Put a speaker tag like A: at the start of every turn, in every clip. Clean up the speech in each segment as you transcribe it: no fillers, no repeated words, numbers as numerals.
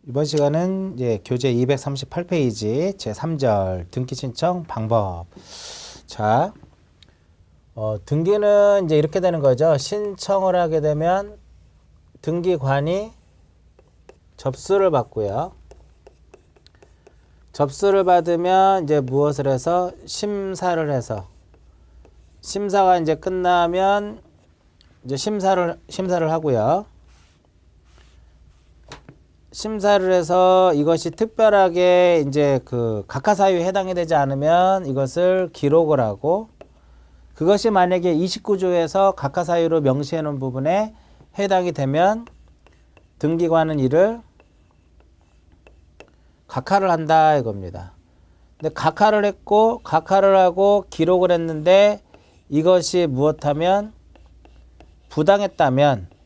A: 이번 시간은 이제 교재 238페이지 제3절 등기 신청 방법. 자, 등기는 이제 이렇게 되는 거죠. 신청을 하게 되면 등기관이 접수를 받고요. 접수를 받으면 이제 무엇을 해서 심사를 해서 심사가 이제 끝나면 이제 심사를 하고요. 심사를 해서 이것이 특별하게 이제 그 각하사유에 해당이 되지 않으면 이것을 기록을 하고, 그것이 만약에 29조에서 각하사유로 명시해 놓은 부분에 해당이 되면 등기관은 이를 각하를 한다 이겁니다. 근데 각하를 했고 각하를 하고 기록을 했는데 이것이 무엇하면 부당했다면,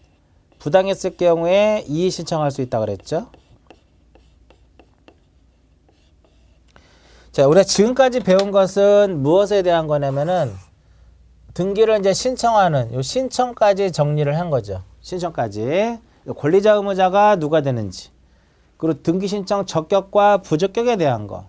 A: 부당했을 경우에 이의 신청할 수 있다 그랬죠. 자, 우리가 지금까지 배운 것은 무엇에 대한 거냐면은 등기를 이제 신청하는 요 신청까지 정리를 한 거죠. 신청까지. 권리자 의무자가 누가 되는지, 그리고 등기 신청 적격과 부적격에 대한 거,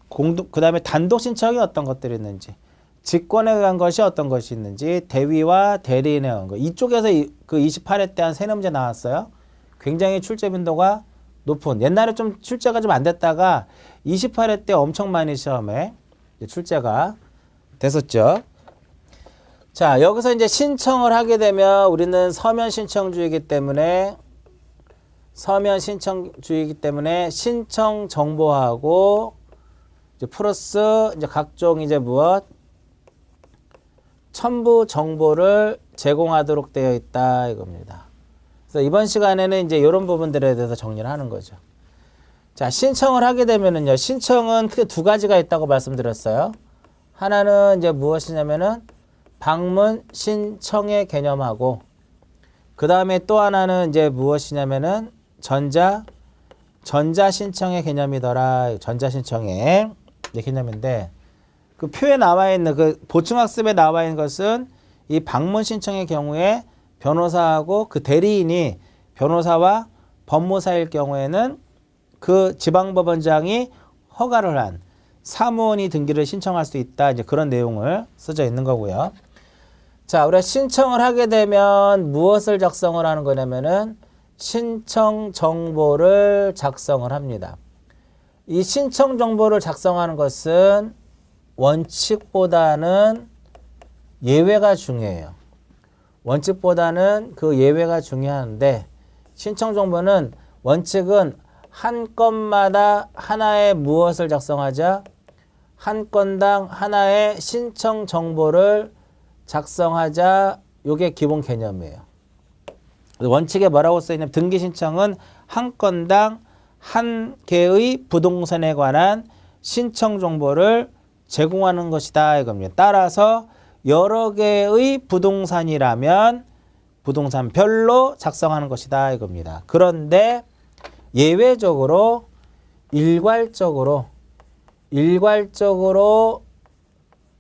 A: 그 다음에 단독 신청이 어떤 것들이 있는지, 직권에 의한 것이 어떤 것이 있는지, 대위와 대리인에 의한 거. 이쪽에서 그 28회 때 한 3문제 나왔어요. 굉장히 출제 빈도가 높은, 옛날에 좀 출제가 좀 안 됐다가 28회 때 엄청 많이 시험에 출제가 됐었죠. 자, 여기서 이제 신청을 하게 되면 우리는 서면 신청주의이기 때문에 신청 정보하고 이제 플러스 이제 각종 이제 무엇 첨부 정보를 제공하도록 되어 있다 이겁니다. 그래서 이번 시간에는 이제 이런 부분들에 대해서 정리를 하는 거죠. 자, 신청을 하게 되면은요, 신청은 크게 두 가지가 있다고 말씀드렸어요. 하나는 이제 무엇이냐면은 방문 신청의 개념하고, 그 다음에 또 하나는 이제 무엇이냐면은 전자 신청의 개념이더라. 전자 신청의 개념인데, 그 표에 나와 있는 그 보충학습에 나와 있는 것은 이 방문 신청의 경우에 변호사하고 그 대리인이 변호사와 법무사일 경우에는 그 지방법원장이 허가를 한 사무원이 등기를 신청할 수 있다. 이제 그런 내용을 써져 있는 거고요. 자, 우리가 신청을 하게 되면 무엇을 작성을 하는 거냐면은 신청 정보를 작성을 합니다. 이 신청 정보를 작성하는 것은 원칙보다는 예외가 중요해요. 원칙보다는 그 예외가 중요한데, 신청 정보는 원칙은 한 건마다 하나의 무엇을 작성하자? 한 건당 하나의 신청 정보를 작성하자. 요게 기본 개념이에요. 원칙에 뭐라고 써있냐면 등기 신청은 한 건당 한 개의 부동산에 관한 신청 정보를 제공하는 것이다 이겁니다. 따라서 여러 개의 부동산이라면 부동산별로 작성하는 것이다 이겁니다. 그런데 예외적으로 일괄적으로 일괄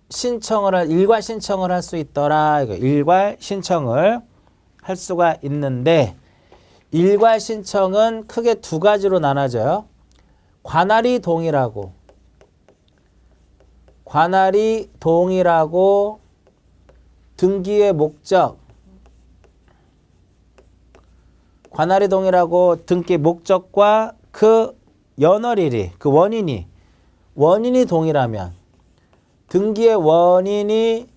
A: 신청을 할 수 있더라. 일괄 신청을 할 수가 있는데, 일괄 신청은 크게 두 가지로 나눠져요. 관할이 동일하고 등기의 목적, 관할이 동일하고 등기 목적과 그 연월일이, 그 원인이 동일하면, 등기의 원인이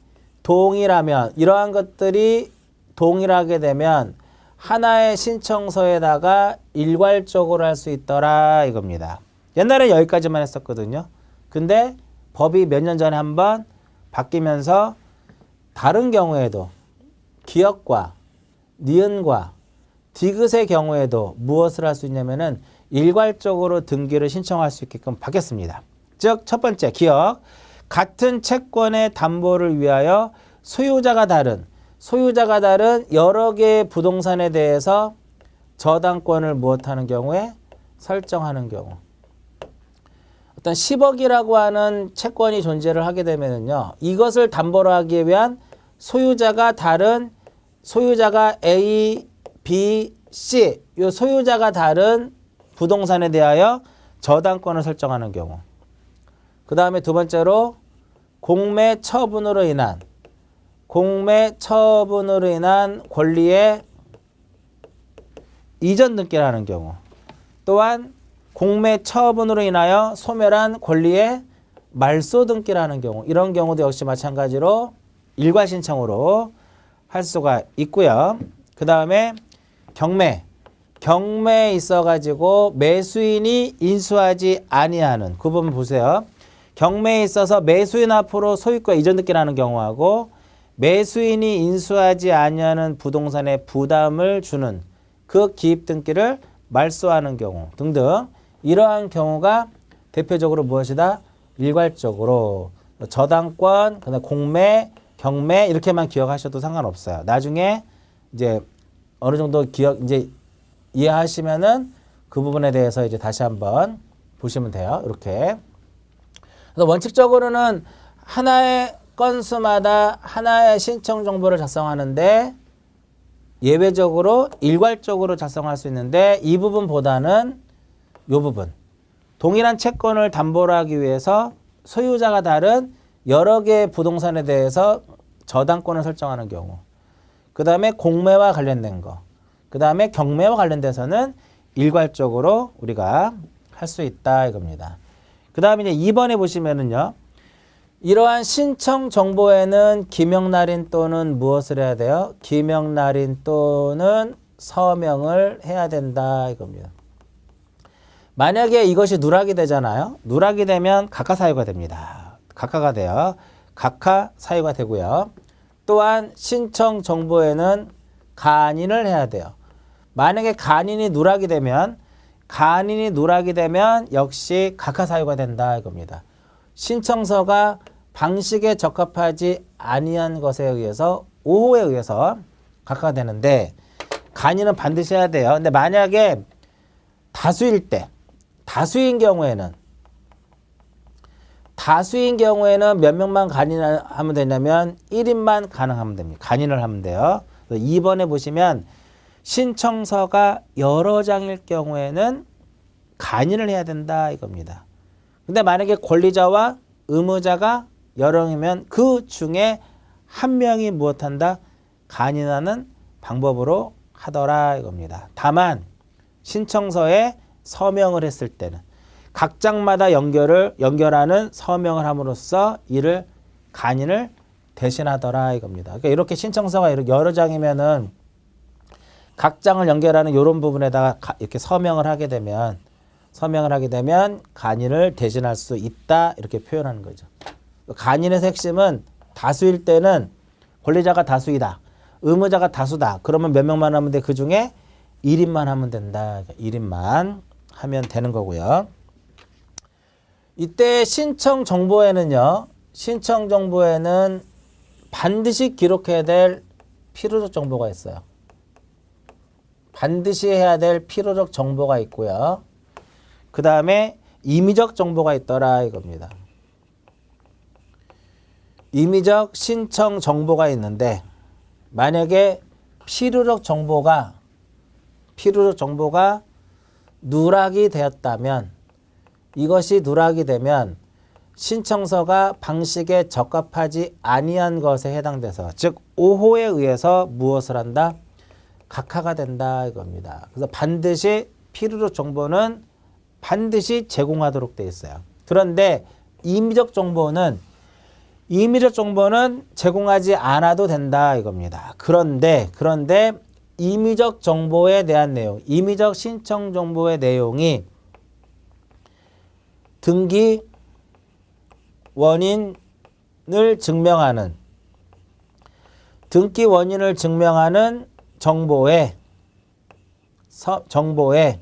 A: 동일하면, 이러한 것들이 동일하게 되면 하나의 신청서에다가 일괄적으로 할 수 있더라 이겁니다. 옛날에 여기까지만 했었거든요. 근데 법이 몇 년 전에 한번 바뀌면서 다른 경우에도 기역과 니은과 디귿의 경우에도 무엇을 할 수 있냐면은 일괄적으로 등기를 신청할 수 있게끔 바뀌었습니다. 즉, 첫 번째 기역, 같은 채권의 담보를 위하여 소유자가 다른 여러 개의 부동산에 대해서 저당권을 무엇하는 경우에 설정하는 경우. 어떤 10억이라고 하는 채권이 존재를 하게 되면은요, 이것을 담보로 하기 위한 소유자가 A, B, C, 요 소유자가 다른 부동산에 대하여 저당권을 설정하는 경우. 그 다음에 두 번째로 공매 처분으로 인한 권리의 이전 등기를 하는 경우. 또한 공매 처분으로 인하여 소멸한 권리의 말소 등기를 하는 경우. 이런 경우도 역시 마찬가지로 일괄 신청으로 할 수가 있고요. 그 다음에 경매에 있어가지고 매수인이 인수하지 아니하는 그 부분 보세요. 경매에 있어서 매수인 앞으로 소유권 이전 등기를 하는 경우하고 매수인이 인수하지 아니하는 부동산에 부담을 주는 그 기입 등기를 말소하는 경우 등등 이러한 경우가 대표적으로 무엇이다? 일괄적으로 저당권, 그다음 공매, 경매 이렇게만 기억하셔도 상관없어요. 나중에 이제 어느 정도 이제 이해하시면은 그 부분에 대해서 이제 다시 한번 보시면 돼요. 이렇게. 그래서 원칙적으로는 하나의 건수마다 하나의 신청 정보를 작성하는데 예외적으로 일괄적으로 작성할 수 있는데 이 부분보다는 이 부분. 동일한 채권을 담보로 하기 위해서 소유자가 다른 여러 개의 부동산에 대해서 저당권을 설정하는 경우. 그 다음에 공매와 관련된 거. 그 다음에 경매와 관련돼서는 일괄적으로 우리가 할 수 있다 이겁니다. 그 다음에 이제 2번에 보시면은요. 이러한 신청 정보에는 기명날인 또는 무엇을 해야 돼요? 기명날인 또는 서명을 해야 된다 이겁니다. 만약에 이것이 누락이 되잖아요. 누락이 되면 각하 사유가 됩니다. 각하가 돼요. 각하 사유가 되고요. 또한 신청 정보에는 간인을 해야 돼요. 만약에 간인이 누락이 되면 역시 각하 사유가 된다 이겁니다. 신청서가 방식에 적합하지 아니한 것에 의해서 오호에 의해서 각하가 되는데 간인은 반드시 해야 돼요. 근데 만약에 다수인 경우에는 몇 명만 간인을 하면 되냐면 1인만 가능하면 됩니다. 간인을 하면 돼요. 2번에 보시면 신청서가 여러 장일 경우에는 간인을 해야 된다 이겁니다. 근데 만약에 권리자와 의무자가 여러 명이면 그 중에 한 명이 무엇한다? 간인하는 방법으로 하더라 이겁니다. 다만 신청서에 서명을 했을 때는 각 장마다 연결하는 서명을 함으로써 이를 간인을 대신하더라 이겁니다. 그러니까 이렇게 신청서가 여러 장이면은 각 장을 연결하는 이런 부분에다가 이렇게 서명을 하게 되면 간인을 대신할 수 있다 이렇게 표현하는 거죠. 간인의 핵심은 다수일 때는 권리자가 다수이다. 의무자가 다수다. 그러면 몇 명만 하면 돼? 그 중에 1인만 하면 된다. 1인만 하면 되는 거고요. 이때 신청 정보에는 반드시 기록해야 될 필요적 정보가 있어요. 반드시 해야 될 필요적 정보가 있고요. 그 다음에 임의적 정보가 있더라 이겁니다. 임의적 신청 정보가 있는데 만약에 필요적 정보가 누락이 되었다면 이것이 누락이 되면 신청서가 방식에 적합하지 아니한 것에 해당돼서 즉 오호에 의해서 무엇을 한다? 각하가 된다 이겁니다. 그래서 반드시 필요적 정보는 반드시 제공하도록 되어 있어요. 그런데 임의적 정보는 제공하지 않아도 된다 이겁니다. 그런데 임의적 정보에 대한 내용, 임의적 신청 정보의 내용이 등기 원인을 증명하는 정보에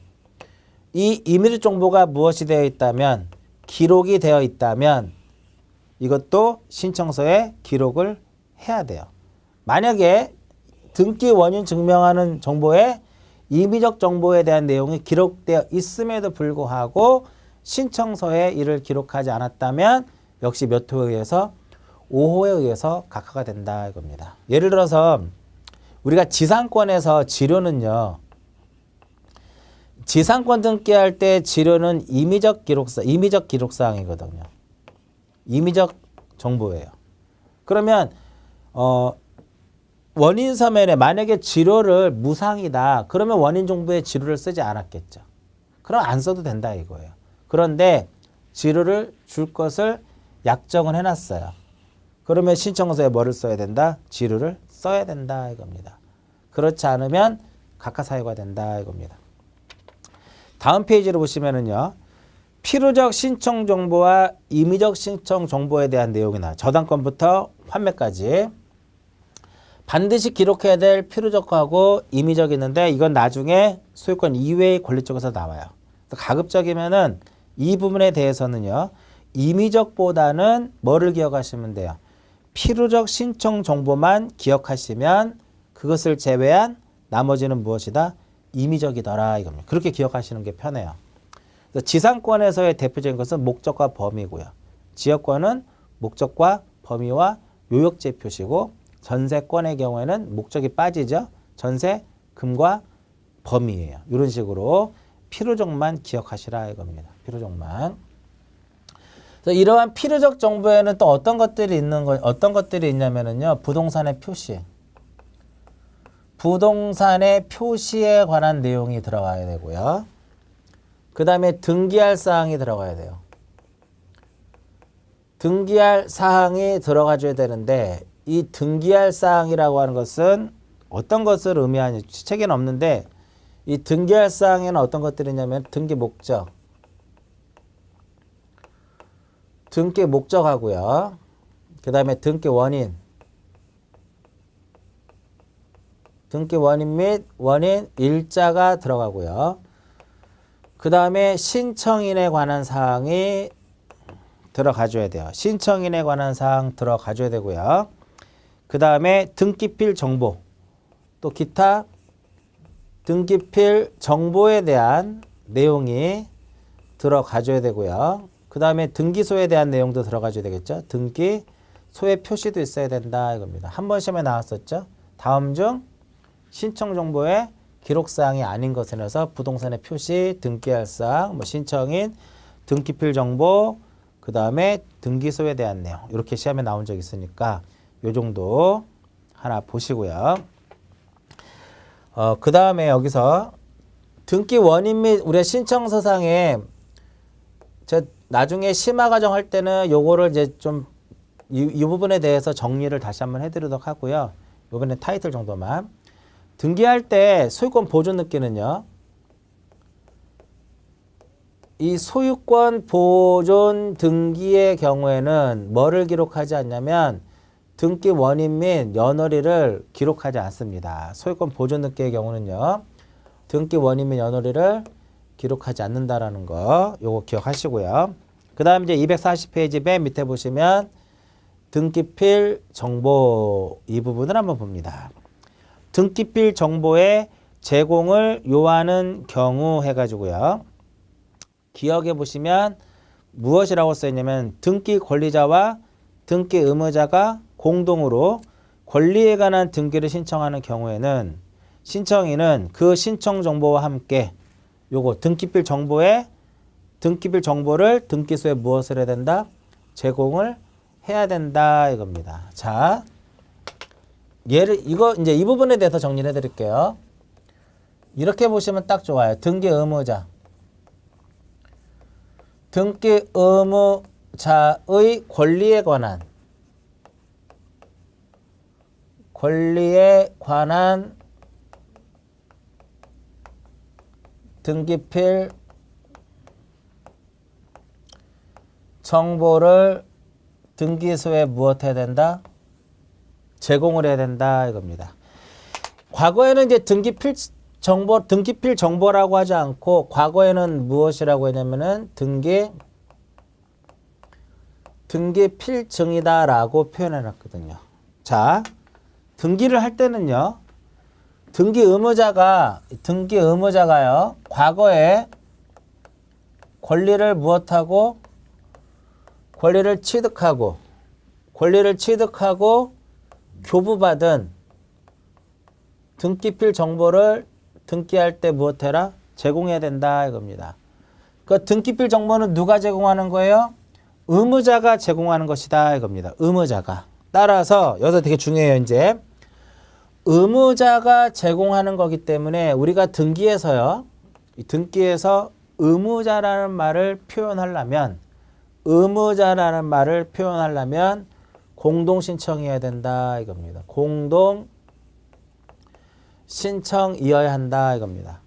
A: 이 임의적 정보가 무엇이 되어 있다면 기록이 되어 있다면 이것도 신청서에 기록을 해야 돼요. 만약에 등기 원인 증명하는 정보에 임의적 정보에 대한 내용이 기록되어 있음에도 불구하고 신청서에 이를 기록하지 않았다면 역시 몇 호에 의해서 5호에 의해서 각하가 된다 이겁니다. 예를 들어서 우리가 지상권에서 지료는요. 지상권 등기할 때 지료는 임의적 기록사항이거든요. 임의적 정보예요. 그러면 원인 서면에 만약에 지료를 무상이다. 그러면 원인 정보에 지료를 쓰지 않았겠죠. 그럼 안 써도 된다 이거예요. 그런데 지료를 줄 것을 약정을 해놨어요. 그러면 신청서에 뭐를 써야 된다? 지료를 써야 된다 이겁니다. 그렇지 않으면 각하사유가 된다 이겁니다. 다음 페이지를 보시면은요. 필요적 신청 정보와 임의적 신청 정보에 대한 내용이 나와요. 저당권부터 판매까지. 반드시 기록해야 될 필요적하고 임의적이 있는데 이건 나중에 소유권 이외의 권리 쪽에서 나와요. 가급적이면은 이 부분에 대해서는요. 임의적보다는 뭐를 기억하시면 돼요? 필요적 신청 정보만 기억하시면 그것을 제외한 나머지는 무엇이다? 임의적이더라 이겁니다. 그렇게 기억하시는 게 편해요. 그래서 지상권에서의 대표적인 것은 목적과 범위고요. 지역권은 목적과 범위와 요역제 표시고 전세권의 경우에는 목적이 빠지죠. 전세, 금과 범위예요. 이런 식으로 필요적만 기억하시라 이겁니다. 필요적만. 그래서 이러한 필요적 정보에는 또 어떤 것들이 있냐면은요. 부동산의 표시. 부동산의 표시에 관한 내용이 들어가야 되고요. 그 다음에 등기할 사항이 들어가야 돼요. 등기할 사항이 들어가줘야 되는데 이 등기할 사항이라고 하는 것은 어떤 것을 의미하는지 책에는 없는데 이 등기할 사항에는 어떤 것들이 있냐면 등기 목적, 등기 목적하고요. 그 다음에 등기 원인, 등기 원인 및 원인 일자가 들어가고요. 그 다음에 신청인에 관한 사항이 들어가줘야 돼요. 신청인에 관한 사항 들어가줘야 되고요. 그 다음에 등기필 정보, 또 기타 등기필 정보에 대한 내용이 들어가줘야 되고요. 그 다음에 등기소에 대한 내용도 들어가줘야 되겠죠. 등기소의 표시도 있어야 된다 이겁니다. 한 번 시험에 나왔었죠. 다음 중 신청 정보의 기록사항이 아닌 것에 해서 부동산의 표시, 등기할 사항, 뭐 신청인, 등기필 정보, 그 다음에 등기소에 대한 내용 이렇게 시험에 나온 적이 있으니까 요 정도 하나 보시고요. 그 다음에 여기서 등기 원인 및 우리가 신청서상에 나중에 심화 과정 할 때는 요거를 이제 좀 이 부분에 대해서 정리를 다시 한번 해드리도록 하고요. 요번에 타이틀 정도만. 등기할 때 소유권 보존 등기는요. 이 소유권 보존 등기의 경우에는 뭐를 기록하지 않냐면 등기 원인 및 연월일을 기록하지 않습니다. 소유권 보존 등기의 경우는요. 등기 원인 및 연월일을 기록하지 않는다라는 거 요거 기억하시고요. 그 다음 이제 240페이지 맨 밑에 보시면 등기필 정보 이 부분을 한번 봅니다. 등기필 정보의 제공을 요하는 경우 해가지고요. 기억해 보시면 무엇이라고 써있냐면 등기 권리자와 등기 의무자가 공동으로 권리에 관한 등기를 신청하는 경우에는 신청인은 그 신청 정보와 함께 요거 등기필 정보를 등기소에 무엇을 해야 된다? 제공을 해야 된다 이겁니다. 자, 이거 이제 이 부분에 대해서 정리를 해드릴게요. 이렇게 보시면 딱 좋아요. 등기 의무자. 등기 의무자의 권리에 관한 등기필 정보를 등기소에 무엇 해야 된다? 제공을 해야 된다 이겁니다. 과거에는 이제 등기필 정보라고 하지 않고 과거에는 무엇이라고 했냐면은 등기필증이다라고 표현해 놨거든요. 자, 등기를 할 때는요. 등기 의무자가요. 과거에 권리를 취득하고 교부받은 등기필 정보를 등기할 때 무엇해라? 제공해야 된다 이겁니다. 그 등기필 정보는 누가 제공하는 거예요? 의무자가 제공하는 것이다 이겁니다. 의무자가. 따라서 여기서 되게 중요해요. 이제 의무자가 제공하는 거기 때문에 우리가 등기에서요. 등기에서 의무자라는 말을 표현하려면 공동 신청해야 된다 이겁니다. 공동 신청이어야 한다 이겁니다.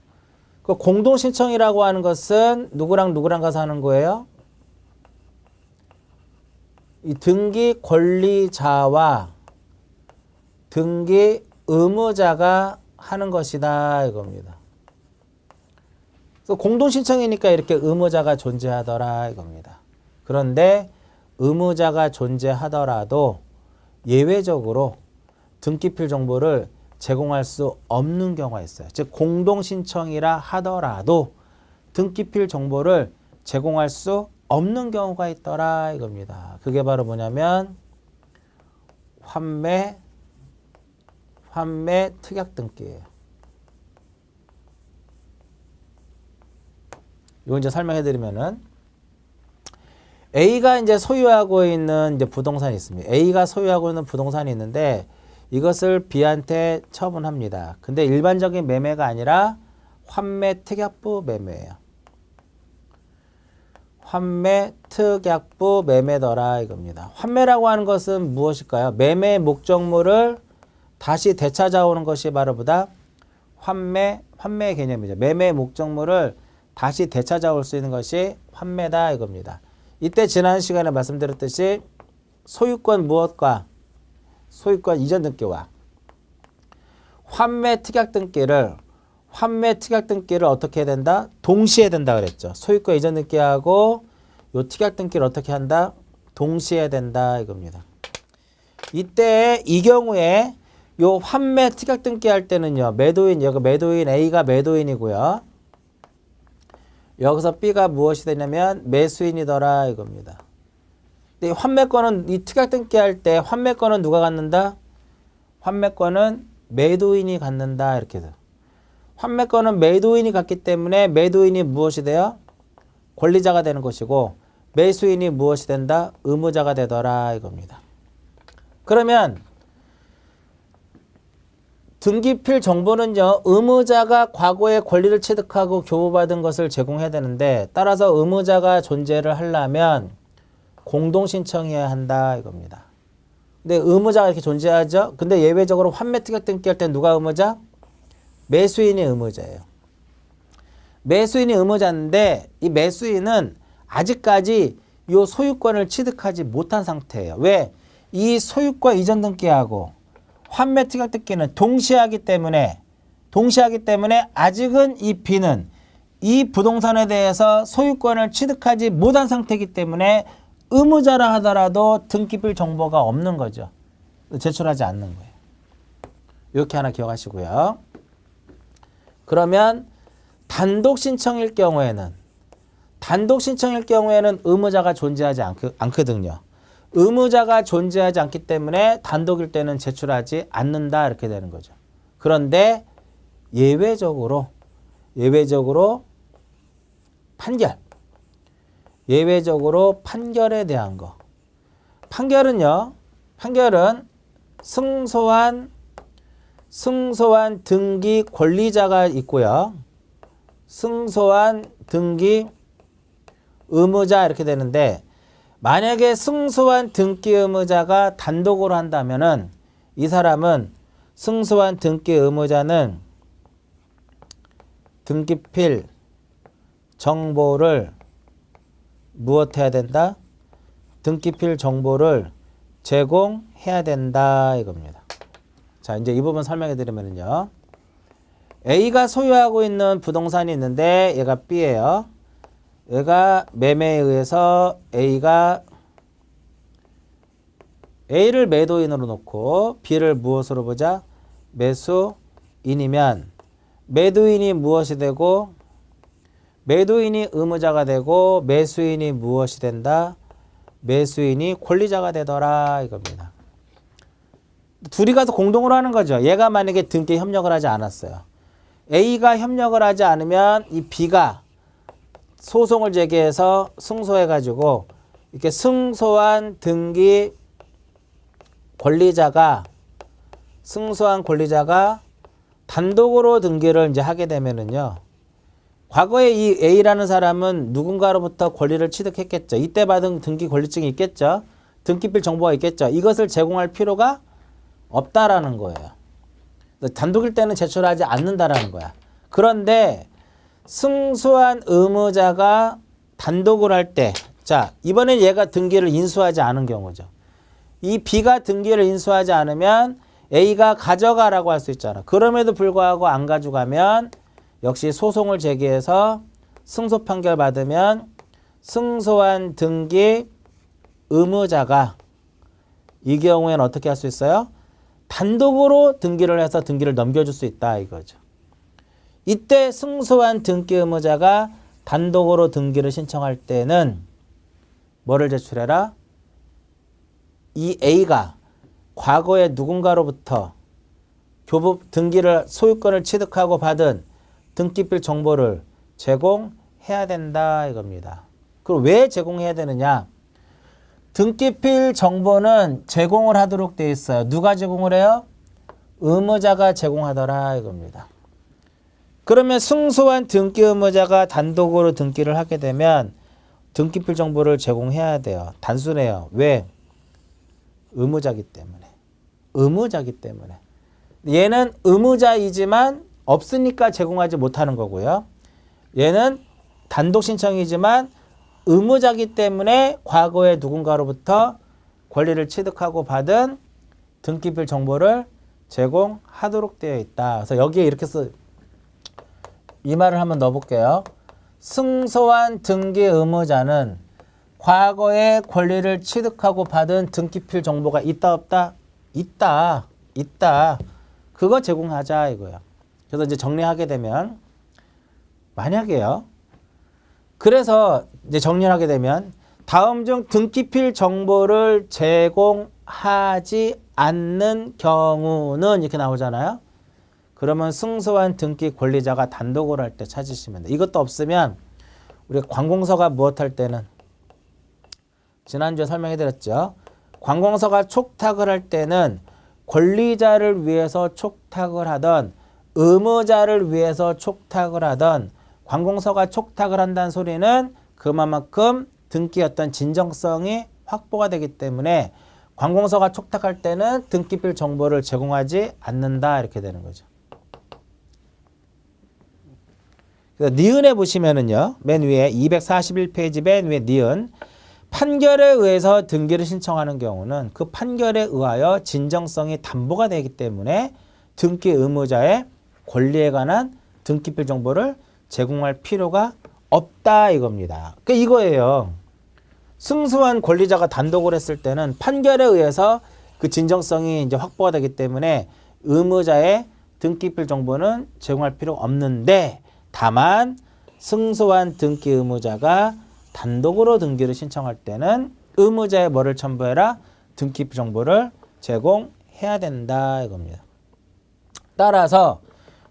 A: 그 공동 신청이라고 하는 것은 누구랑 가서 하는 거예요? 이 등기 권리자와 등기 의무자가 하는 것이다 이겁니다. 그래서 공동 신청이니까 이렇게 의무자가 존재하더라 이겁니다. 그런데 의무자가 존재하더라도 예외적으로 등기필 정보를 제공할 수 없는 경우가 있어요. 즉 공동 신청이라 하더라도 등기필 정보를 제공할 수 없는 경우가 있더라 이겁니다. 그게 바로 뭐냐면 환매 특약 등기예요. 이거 이제 설명해 드리면은 A가 이제 소유하고 있는 이제 부동산이 있습니다. A가 소유하고 있는 부동산이 있는데 이것을 B한테 처분합니다. 근데 일반적인 매매가 아니라 환매 특약부 매매예요. 환매 특약부 매매더라 이겁니다. 환매라고 하는 것은 무엇일까요? 매매 목적물을 다시 되찾아오는 것이 바로 보다 환매의 개념이죠. 매매 목적물을 다시 되찾아올 수 있는 것이 환매다 이겁니다. 이때 지난 시간에 말씀드렸듯이 소유권 무엇과 소유권 이전 등기와 환매 특약 등기를 어떻게 해야 된다? 동시에 된다 그랬죠. 소유권 이전 등기하고 요 특약 등기를 어떻게 한다? 동시에 해야 된다 이겁니다. 이때 이 경우에 요 환매 특약 등기 할 때는요. 여기 매도인 A가 매도인이고요. 여기서 B가 무엇이 되냐면 매수인이더라 이겁니다. 근데 환매권은 이 특약 등기 할 때 환매권은 누가 갖는다? 환매권은 매도인이 갖는다 이렇게 돼요. 환매권은 매도인이 갖기 때문에 매도인이 무엇이 돼요? 권리자가 되는 것이고 매수인이 무엇이 된다? 의무자가 되더라 이겁니다. 그러면 등기필 정보는요. 의무자가 과거에 권리를 취득하고 교부받은 것을 제공해야 되는데 따라서 의무자가 존재를 하려면 공동신청해야 한다 이겁니다. 근데 의무자가 이렇게 존재하죠. 근데 예외적으로 환매 특약 등기할 때 누가 의무자? 매수인이 의무자예요. 매수인이 의무자인데 이 매수인은 아직까지 이 소유권을 취득하지 못한 상태예요. 왜? 이 소유권 이전 등기하고 환매 특약 등기는 동시에 하기 때문에 아직은 이 B는 이 부동산에 대해서 소유권을 취득하지 못한 상태이기 때문에 의무자라 하더라도 등기필 정보가 없는 거죠. 제출하지 않는 거예요. 이렇게 하나 기억하시고요. 그러면 단독 신청일 경우에는 의무자가 존재하지 않거든요. 의무자가 존재하지 않기 때문에 단독일 때는 제출하지 않는다 이렇게 되는 거죠. 그런데 예외적으로 판결에 대한 거. 판결은 승소한 등기 권리자가 있고요. 승소한 등기 의무자 이렇게 되는데 만약에 승소한 등기 의무자가 단독으로 한다면은 이 사람은 승소한 등기 의무자는 등기필 정보를 무엇해야 된다? 등기필 정보를 제공해야 된다 이겁니다. 자, 이제 이 부분 설명해 드리면요. A가 소유하고 있는 부동산이 있는데 얘가 B예요. 얘가 매매에 의해서 A를 매도인으로 놓고 B를 무엇으로 보자? 매수인이면 매도인이 무엇이 되고 매도인이 의무자가 되고 매수인이 무엇이 된다? 매수인이 권리자가 되더라 이겁니다. 둘이 가서 공동으로 하는 거죠. 얘가 만약에 등기에 협력을 하지 않았어요. A가 협력을 하지 않으면 이 B가 소송을 제기해서 승소해가지고 이렇게 승소한 등기 권리자가 단독으로 등기를 이제 하게 되면은요. 과거에 이 A라는 사람은 누군가로부터 권리를 취득했겠죠. 이때 받은 등기 권리증이 있겠죠. 등기필 정보가 있겠죠. 이것을 제공할 필요가 없다라는 거예요. 단독일 때는 제출하지 않는다라는 거야. 그런데 승소한 의무자가 단독을 할 때, 자, 이번엔 얘가 등기를 인수하지 않은 경우죠. 이 B가 등기를 인수하지 않으면 A가 가져가라고 할 수 있잖아. 그럼에도 불구하고 안 가져가면 역시 소송을 제기해서 승소 판결 받으면 승소한 등기 의무자가 이 경우에는 어떻게 할 수 있어요? 단독으로 등기를 해서 등기를 넘겨줄 수 있다 이거죠. 이때 승소한 등기 의무자가 단독으로 등기를 신청할 때는 뭐를 제출해라? 이 A가 과거에 누군가로부터 등기를 소유권을 취득하고 받은 등기필 정보를 제공해야 된다 이겁니다. 그럼 왜 제공해야 되느냐? 등기필 정보는 제공을 하도록 되어 있어요. 누가 제공을 해요? 의무자가 제공하더라 이겁니다. 그러면 승소한 등기 의무자가 단독으로 등기를 하게 되면 등기필 정보를 제공해야 돼요. 단순해요. 왜? 의무자기 때문에. 얘는 의무자이지만 없으니까 제공하지 못하는 거고요. 얘는 단독 신청이지만 의무자기 때문에 과거에 누군가로부터 권리를 취득하고 받은 등기필 정보를 제공하도록 되어 있다. 그래서 여기에 이렇게 이 말을 한번 넣어볼게요. 승소한 등기 의무자는 과거에 권리를 취득하고 받은 등기필 정보가 있다 없다? 있다. 그거 제공하자 이거예요. 그래서 이제 정리하게 되면 만약에요. 그래서 이제 정리를 하게 되면 다음 중 등기필 정보를 제공하지 않는 경우는 이렇게 나오잖아요. 그러면 승소한 등기 권리자가 단독으로 할 때 찾으시면 돼요. 이것도 없으면 우리 관공서가 무엇할 때는 지난주에 설명해 드렸죠. 관공서가 촉탁을 할 때는 권리자를 위해서 촉탁을 하던 의무자를 위해서 촉탁을 하던 관공서가 촉탁을 한다는 소리는 그만큼 등기 어떤 진정성이 확보가 되기 때문에 관공서가 촉탁할 때는 등기필 정보를 제공하지 않는다 이렇게 되는 거죠. 그래서 니은에 보시면은요. 맨 위에 241페이지 맨 위에 니은 판결에 의해서 등기를 신청하는 경우는 그 판결에 의하여 진정성이 담보가 되기 때문에 등기 의무자의 권리에 관한 등기필 정보를 제공할 필요가 없다 이겁니다. 그러니까 이거예요. 승소한 권리자가 단독을 했을 때는 판결에 의해서 그 진정성이 이제 확보가 되기 때문에 의무자의 등기필 정보는 제공할 필요가 없는데 다만 승소한 등기 의무자가 단독으로 등기를 신청할 때는 의무자의 뭐를 첨부해라? 등기필 정보를 제공해야 된다 이겁니다. 따라서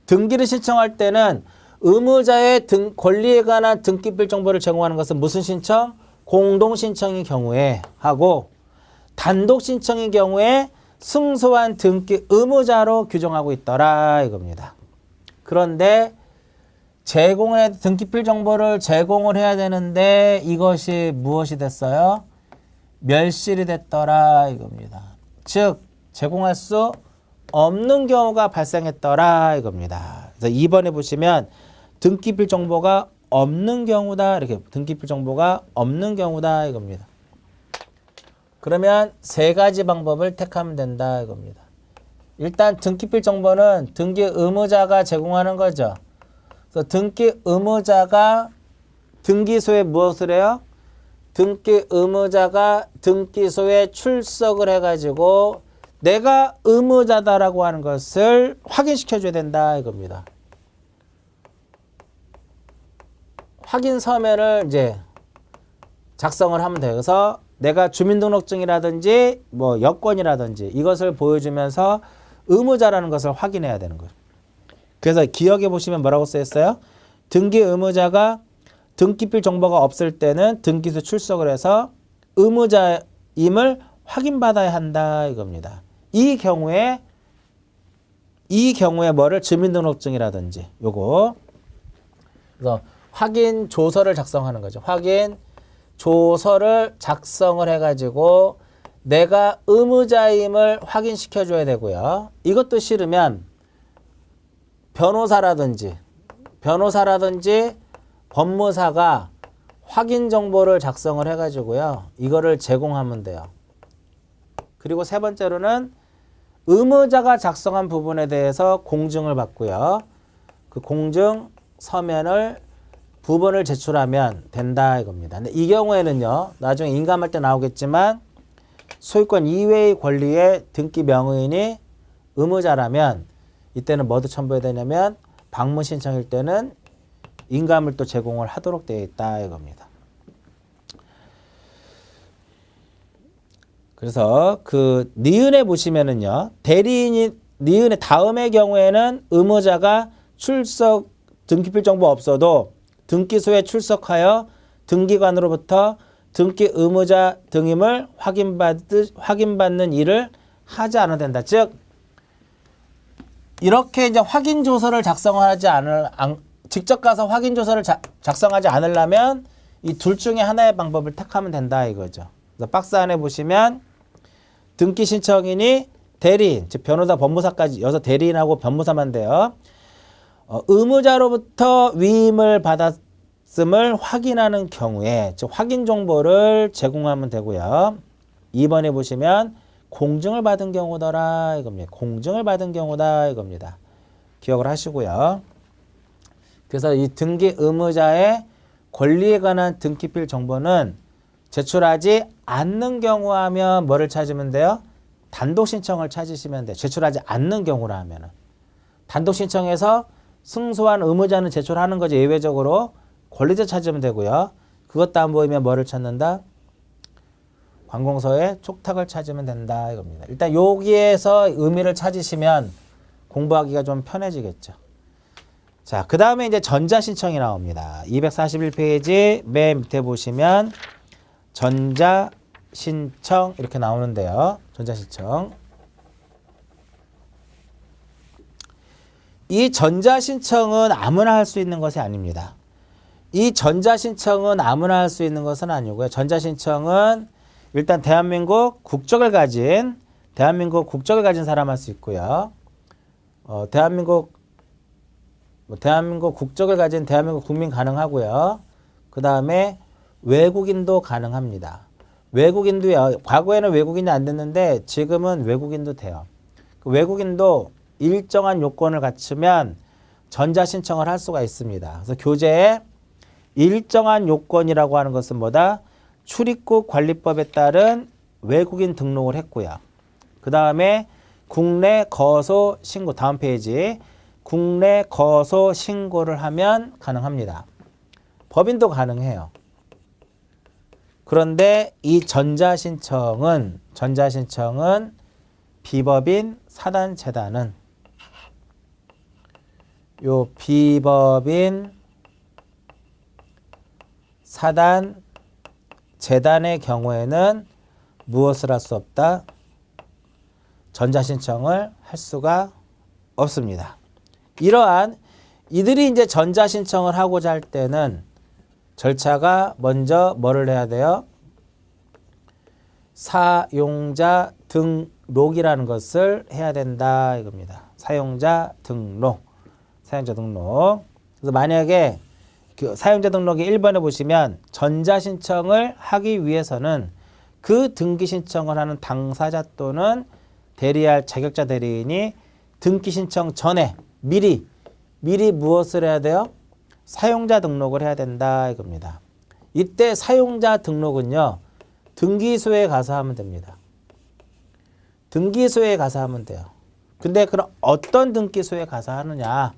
A: 등기를 신청할 때는 의무자의 권리에 관한 등기필 정보를 제공하는 것은 무슨 신청? 공동 신청인 경우에 하고 단독 신청인 경우에 승소한 등기 의무자로 규정하고 있더라 이겁니다. 그런데 등기필 정보를 제공을 해야 되는데 이것이 무엇이 됐어요? 멸실이 됐더라 이겁니다. 즉 제공할 수 없는 경우가 발생했더라 이겁니다. 그래서 2번에 보시면 등기필 정보가 없는 경우다 이렇게 등기필 정보가 없는 경우다 이겁니다. 그러면 세 가지 방법을 택하면 된다 이겁니다. 일단 등기필 정보는 등기 의무자가 제공하는 거죠. 그래서 등기 의무자가 등기소에 무엇을 해요? 등기 의무자가 등기소에 출석을 해가지고 내가 의무자다라고 하는 것을 확인시켜줘야 된다 이겁니다. 확인 서면을 이제 작성을 하면 돼요. 그래서 내가 주민등록증이라든지 뭐 여권이라든지 이것을 보여주면서 의무자라는 것을 확인해야 되는 거예요. 그래서 기억해 보시면 뭐라고 쓰였어요? 등기 의무자가 등기필 정보가 없을 때는 등기소 출석을 해서 의무자임을 확인받아야 한다 이겁니다. 이 경우에 뭐를 주민등록증이라든지 요거 그래서 확인 조서를 작성하는 거죠. 확인 조서를 작성을 해가지고 내가 의무자임을 확인시켜 줘야 되고요. 이것도 싫으면 변호사라든지 법무사가 확인 정보를 작성을 해가지고요. 이거를 제공하면 돼요. 그리고 세 번째로는 의무자가 작성한 부분에 대해서 공증을 받고요. 그 공증 서면을 부분을 제출하면 된다 이겁니다. 근데 이 경우에는요. 나중에 인감할 때 나오겠지만 소유권 이외의 권리의 등기 명의인이 의무자라면 이때는 뭐도 첨부해야 되냐면 방문 신청일 때는 인감을 또 제공을 하도록 되어 있다 이겁니다. 그래서 그 니은에 보시면은요. 대리인이 니은의 다음의 경우에는 의무자가 등기필 정보 없어도 등기소에 출석하여 등기관으로부터 등기 의무자 등임을 확인받는 일을 하지 않아도 된다. 즉 이렇게 이제 확인 조서를 직접 가서 확인 조서를 작성하지 않으려면 이 둘 중에 하나의 방법을 택하면 된다 이거죠. 그래서 박스 안에 보시면 등기 신청인이 대리인, 즉 변호사, 법무사까지 여기서 대리인하고 변무사만 돼요. 의무자로부터 위임을 받았음을 확인하는 경우에 즉 확인 정보를 제공하면 되고요. 2번에 보시면 공증을 받은 경우더라 이겁니다. 공증을 받은 경우다 이겁니다. 기억을 하시고요. 그래서 이 등기 의무자의 권리에 관한 등기필 정보는 제출하지 않는 경우 하면 뭐를 찾으면 돼요? 단독 신청을 찾으시면 돼요. 제출하지 않는 경우라 하면은. 단독 신청해서 승소한 의무자는 제출하는 거죠. 예외적으로 권리자 찾으면 되고요. 그것도 안 보이면 뭐를 찾는다? 관공서에 촉탁을 찾으면 된다 이겁니다. 일단 여기에서 의미를 찾으시면 공부하기가 좀 편해지겠죠. 자, 그 다음에 이제 전자신청이 나옵니다. 241페이지 맨 밑에 보시면 전자신청 이렇게 나오는데요. 전자신청. 이 전자신청은 아무나 할 수 있는 것이 아닙니다. 이 전자신청은 아무나 할 수 있는 것은 아니고요. 전자신청은 일단 대한민국 국적을 가진 사람 할 수 있고요. 대한민국 국적을 가진 대한민국 국민 가능하고요. 그 다음에 외국인도 가능합니다. 외국인도요. 과거에는 외국인이 안 됐는데 지금은 외국인도 돼요. 그 외국인도 일정한 요건을 갖추면 전자신청을 할 수가 있습니다. 그래서 교재에 일정한 요건이라고 하는 것은 뭐다? 출입국 관리법에 따른 외국인 등록을 했고요. 그 다음에 국내 거소 신고, 다음 페이지. 국내 거소 신고를 하면 가능합니다. 법인도 가능해요. 그런데 이 전자신청은 비법인 사단재단은 요 비법인 사단 재단의 경우에는 무엇을 할 수 없다? 전자신청을 할 수가 없습니다. 이들이 이제 전자신청을 하고자 할 때는 절차가 먼저 뭐를 해야 돼요? 사용자 등록이라는 것을 해야 된다 이겁니다. 사용자 등록. 그래서 만약에 그 사용자 등록이 1번에 보시면 전자신청을 하기 위해서는 그 등기 신청을 하는 당사자 또는 대리할 자격자 대리인이 등기 신청 전에 미리 무엇을 해야 돼요? 사용자 등록을 해야 된다 이겁니다. 이때 사용자 등록은요. 등기소에 가서 하면 됩니다. 등기소에 가서 하면 돼요. 근데 그럼 어떤 등기소에 가서 하느냐?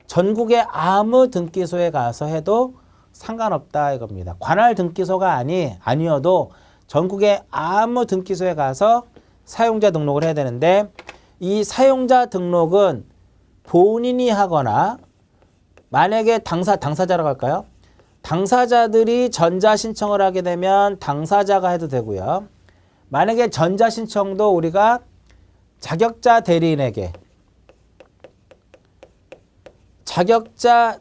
A: 전국의 아무 등기소에 가서 해도 상관없다 이겁니다. 관할 등기소가 아니어도 전국의 아무 등기소에 가서 사용자 등록을 해야 되는데 이 사용자 등록은 본인이 하거나 만약에 당사자라고 할까요? 당사자들이 전자신청을 하게 되면 당사자가 해도 되고요. 만약에 전자신청도 우리가 자격자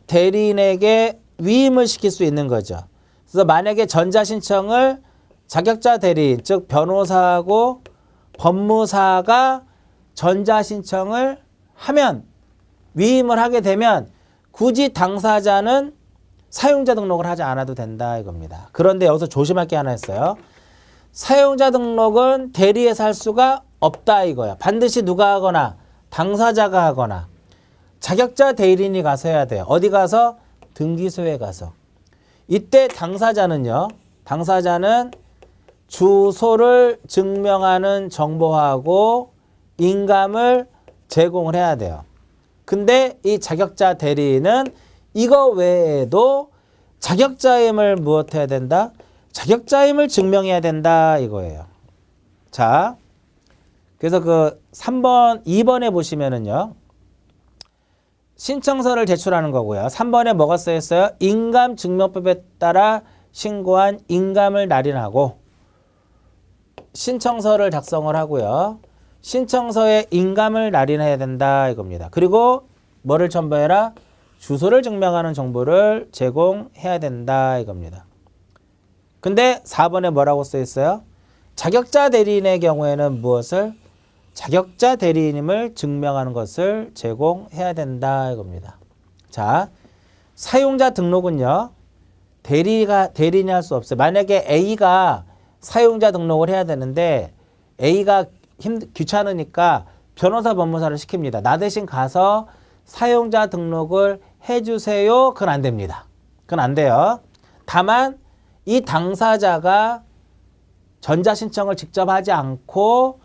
A: 대리인에게 위임을 시킬 수 있는 거죠. 그래서 만약에 전자신청을 자격자 대리인, 즉 변호사하고 법무사가 전자신청을 하면, 위임을 하게 되면 굳이 당사자는 사용자 등록을 하지 않아도 된다 이겁니다. 그런데 여기서 조심할 게 하나 있어요. 사용자 등록은 대리에서 할 수가 없다 이거야. 반드시 누가 하거나 당사자가 하거나 자격자 대리인이 가서 해야 돼요. 어디 가서? 등기소에 가서. 이때 당사자는 주소를 증명하는 정보하고 인감을 제공을 해야 돼요. 근데 이 자격자 대리인은 이거 외에도 자격자임을 무엇해야 된다? 자격자임을 증명해야 된다 이거예요. 자, 그래서 그 3번, 2번에 보시면은요. 신청서를 제출하는 거고요. 3번에 뭐가 써 있어요? 인감증명법에 따라 신고한 인감을 날인하고 신청서를 작성을 하고요. 신청서에 인감을 날인해야 된다 이겁니다. 그리고 뭐를 첨부해라? 주소를 증명하는 정보를 제공해야 된다 이겁니다. 근데 4번에 뭐라고 써 있어요? 자격자 대리인의 경우에는 무엇을? 자격자 대리인임을 증명하는 것을 제공해야 된다 이겁니다. 자, 사용자 등록은요. 대리인이 할 수 없어요. 만약에 A가 사용자 등록을 해야 되는데 A가 귀찮으니까 변호사 법무사를 시킵니다. 나 대신 가서 사용자 등록을 해주세요. 그건 안 됩니다. 그건 안 돼요. 다만 이 당사자가 전자신청을 직접 하지 않고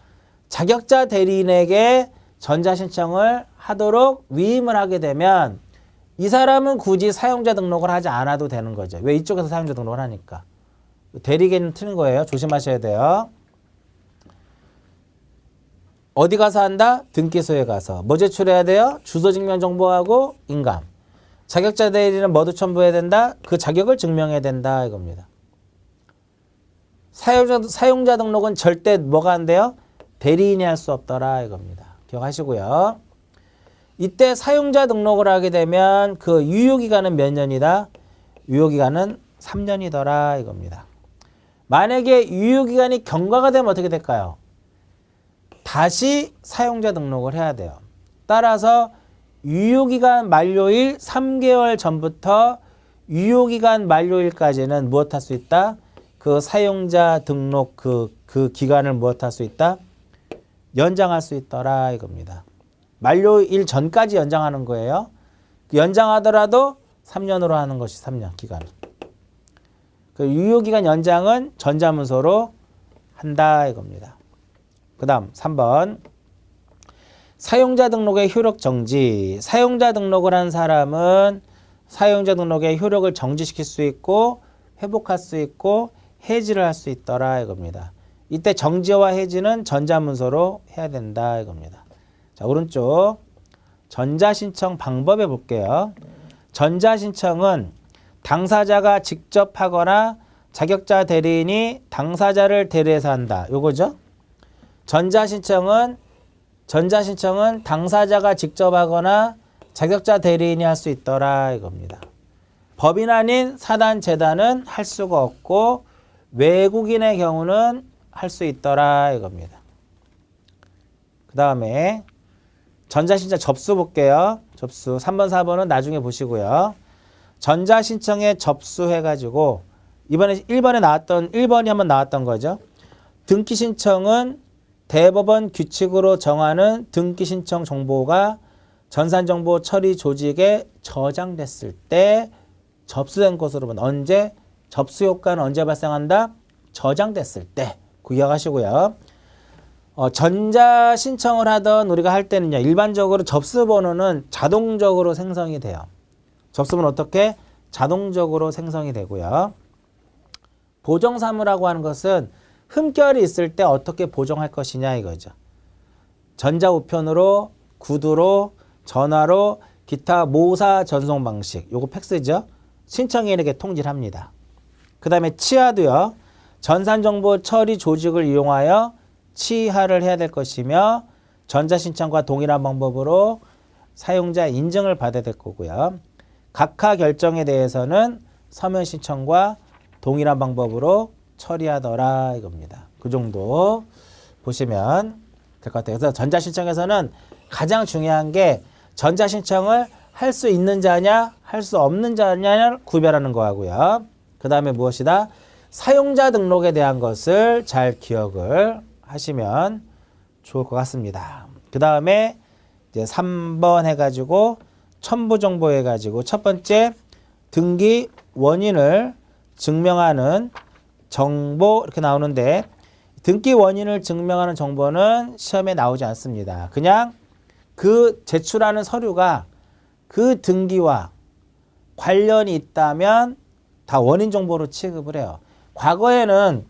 A: 자격자 대리인에게 전자신청을 하도록 위임을 하게 되면 이 사람은 굳이 사용자 등록을 하지 않아도 되는 거죠. 왜? 이쪽에서 사용자 등록을 하니까. 대리계는 틀린 거예요. 조심하셔야 돼요. 어디 가서 한다? 등기소에 가서. 뭐 제출해야 돼요? 주소증명정보하고 인감. 자격자 대리인은 뭐도 첨부해야 된다? 그 자격을 증명해야 된다 이겁니다. 사용자 등록은 절대 뭐가 안 돼요? 대리인이 할 수 없더라 이겁니다. 기억하시고요. 이때 사용자 등록을 하게 되면 그 유효기간은 몇 년이다? 유효기간은 3년이더라 이겁니다. 만약에 유효기간이 경과가 되면 어떻게 될까요? 다시 사용자 등록을 해야 돼요. 따라서 유효기간 만료일 3개월 전부터 유효기간 만료일까지는 무엇 할 수 있다? 그 사용자 등록 그 기간을 무엇 할 수 있다? 연장할 수 있더라 이겁니다. 만료일 전까지 연장하는 거예요. 연장하더라도 3년으로 하는 것이 3년 기간. 그 유효기간 연장은 전자문서로 한다 이겁니다. 그 다음 3번. 사용자 등록의 효력 정지. 사용자 등록을 한 사람은 사용자 등록의 효력을 정지시킬 수 있고 회복할 수 있고 해지를 할 수 있더라 이겁니다. 이때 정지와 해지는 전자문서로 해야 된다 이겁니다. 자, 오른쪽 전자신청 방법에 볼게요. 전자신청은 당사자가 직접 하거나 자격자 대리인이 당사자를 대리해서 한다. 요거죠. 전자신청은 당사자가 직접 하거나 자격자 대리인이 할 수 있더라 이겁니다. 법인 아닌 사단 재단은 할 수가 없고 외국인의 경우는 할 수 있더라 이겁니다. 그 다음에 전자신청 접수 볼게요. 접수 3번 4번은 나중에 보시고요. 전자신청에 접수해가지고 이번에 1번이 한번 나왔던 거죠. 등기신청은 대법원 규칙으로 정하는 등기신청 정보가 전산정보 처리 조직에 저장됐을 때 접수된 것으로 보면 언제? 접수 효과는 언제 발생한다? 저장됐을 때. 기억하시고요. 전자신청을 하던 우리가 할 때는요. 일반적으로 접수번호는 자동적으로 생성이 돼요. 접수번호 어떻게? 자동적으로 생성이 되고요. 보정사무라고 하는 것은 흠결이 있을 때 어떻게 보정할 것이냐 이거죠. 전자우편으로, 구두로 전화로 기타 모사 전송 방식, 요거 팩스죠. 신청인에게 통지를 합니다. 그 다음에 치하도요. 전산정보 처리 조직을 이용하여 치하를 해야 될 것이며 전자신청과 동일한 방법으로 사용자 인증을 받아야 될 거고요. 각하 결정에 대해서는 서면 신청과 동일한 방법으로 처리하더라 이겁니다. 그 정도 보시면 될 것 같아요. 그래서 전자신청에서는 가장 중요한 게 전자신청을 할 수 있는 자냐 할 수 없는 자냐를 구별하는 거하고요. 그 다음에 무엇이다? 사용자 등록에 대한 것을 잘 기억을 하시면 좋을 것 같습니다. 그 다음에 이제 3번 해가지고 첨부 정보 해가지고 첫 번째 등기 원인을 증명하는 정보 이렇게 나오는데 등기 원인을 증명하는 정보는 시험에 나오지 않습니다. 그냥 그 제출하는 서류가 그 등기와 관련이 있다면 다 원인 정보로 취급을 해요. 과거에는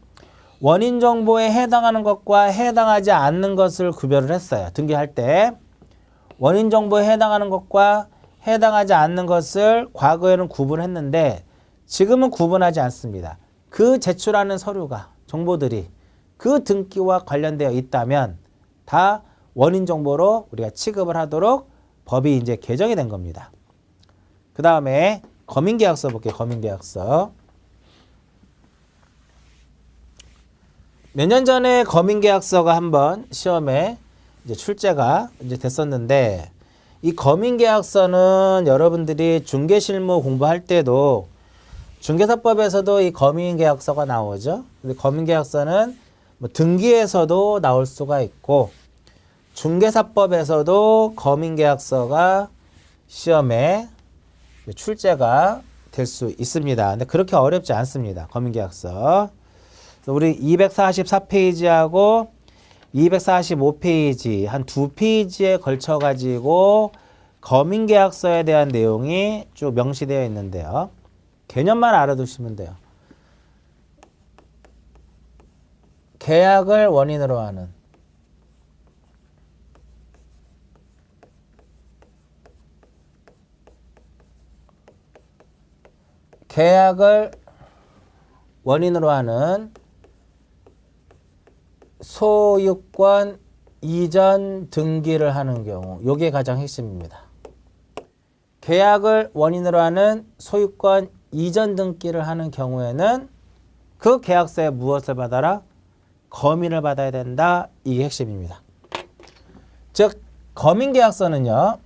A: 원인 정보에 해당하는 것과 해당하지 않는 것을 구별을 했어요. 등기할 때 원인 정보에 해당하는 것과 해당하지 않는 것을 과거에는 구분했는데 지금은 구분하지 않습니다. 그 제출하는 서류가 정보들이 그 등기와 관련되어 있다면 다 원인 정보로 우리가 취급을 하도록 법이 이제 개정이 된 겁니다. 그 다음에 검인계약서 볼게요. 검인계약서. 몇 년 전에 검인계약서가 한번 시험에 이제 출제가 이제 됐었는데 이 검인계약서는 여러분들이 중개실무 공부할 때도 중개사법에서도 이 검인계약서가 나오죠. 근데 검인계약서는 뭐 등기에서도 나올 수가 있고 중개사법에서도 검인계약서가 시험에 출제가 될 수 있습니다. 근데 그렇게 어렵지 않습니다. 검인계약서. 그래서 우리 244페이지하고 245페이지 한 두 페이지에 걸쳐 가지고 검인계약서에 대한 내용이 쭉 명시되어 있는데요. 개념만 알아두시면 돼요. 계약을 원인으로 하는 계약을 원인으로 하는 소유권 이전 등기를 하는 경우, 이게 가장 핵심입니다. 계약을 원인으로 하는 소유권 이전 등기를 하는 경우에는 그 계약서에 무엇을 받아라? 검인을 받아야 된다. 이게 핵심입니다. 즉 검인계약서는요.